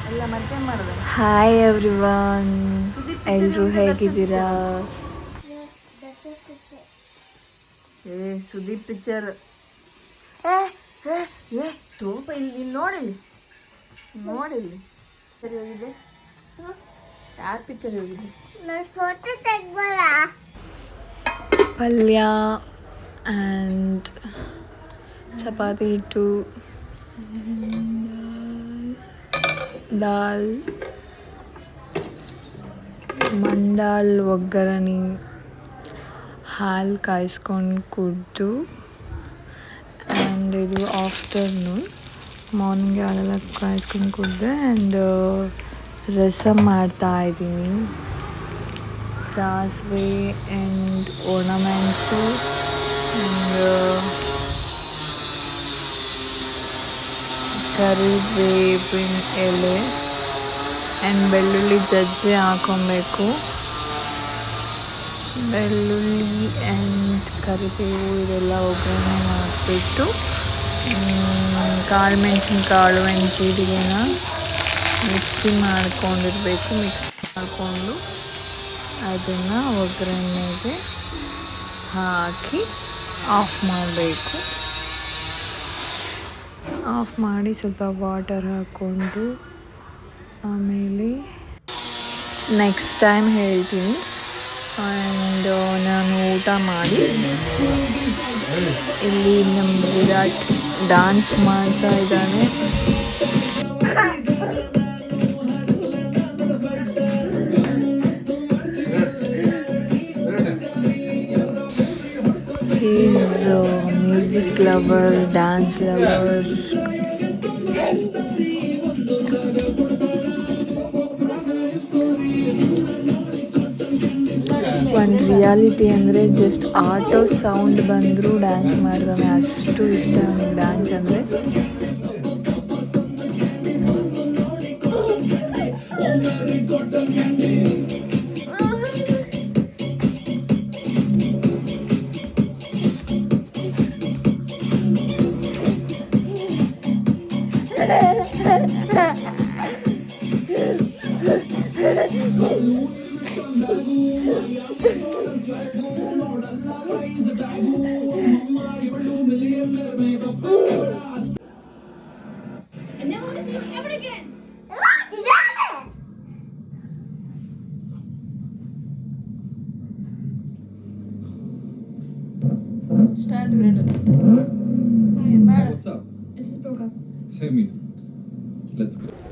Hi everyone, ಎಲ್ಲರೂ ಹೇಗಿದ್ದೀರಾ? Sudeep picture ತೋಪ ಇಲ್ಲಿ ನೋಡಿಲ್ಲಿ ಸರಿ ಹೋಗಿದೆ. ಯಾರ ಪಿಕ್ಚರ್ ಹೋಗಿದೆ? ಪಲ್ಯ ಆ್ಯಂಡ್ ಚಪಾತಿ ಹಿಟ್ಟು, ದಾಲ್, ಮಂಡಾಳ್ ಒಗ್ಗರಣೆ, ಹಾಲು ಕಾಯಿಸ್ಕೊಂಡು ಕುಡಿದು. ಆ್ಯಂಡ್ ಇದು ಆಫ್ಟರ್ನೂನ್, ಮಾರ್ನಿಂಗ್ ಹಾಲೆಲ್ಲ ಕಾಯಿಸ್ಕೊಂಡು ಕುಡಿದೆ. ಆ್ಯಂಡ್ ರಸಮ್ ಮಾಡ್ತಾಯಿದ್ದೀನಿ. ಸಾಸಿವೆ ಆ್ಯಂಡ್ ornaments ಆ್ಯಂಡ್ ಕರಿಬೇವಿನ ಎಲೆ ಆ್ಯಂಡ್ ಬೆಳ್ಳುಳ್ಳಿ ಜಜ್ಜಿ ಹಾಕೊಬೇಕು. ಬೆಳ್ಳುಳ್ಳಿ ಆ್ಯಂಡ್ ಕರಿಬೇವು ಇದೆಲ್ಲ ಒಗ್ಗರಣೆ ಮಾಡಿಬಿಟ್ಟು ಕಾಳು ಮೆಣಸಿನ್ಕಾಳು ಆ್ಯಂಡ್ ಜೀರಿಗೆನ ಮಿಕ್ಸಿ ಮಾಡ್ಕೊಂಡಿರಬೇಕು. ಮಿಕ್ಸಿ ಮಾಡಿಕೊಂಡು ಅದನ್ನು ಒಗ್ಗರಣೆಗೆ ಹಾಕಿ ಆಫ್ ಮಾಡಬೇಕು. ಆಫ್ ಮಾಡಿ ಸ್ವಲ್ಪ ವಾಟರ್ ಹಾಕ್ಕೊಂಡು ಆಮೇಲೆ ನೆಕ್ಸ್ಟ್ ಟೈಮ್ ಹೇಳ್ತೀನಿ. ಆ್ಯಂಡ್ ನಾನು ಊಟ ಮಾಡಿ ಇಲ್ಲಿ ನಮ್ಮ ವಿರಾಟ್ ಡ್ಯಾನ್ಸ್ ಮಾಡ್ತಾ ಇದ್ದಾನೆ. Is music lover, dance lover. ಒಂದು ರಿಯಾಲಿಟಿ ಅಂದರೆ ಜಸ್ಟ್ ಆಟೋ ಸೌಂಡ್ ಬಂದರೂ ಡ್ಯಾನ್ಸ್ ಮಾಡ್ತಾನೆ, ಅಷ್ಟು ಇಷ್ಟ ಅವನಿಗೆ ಡ್ಯಾನ್ಸ್ ಅಂದರೆ. Start Virat. What's up? It's broke up. Same me. Let's go.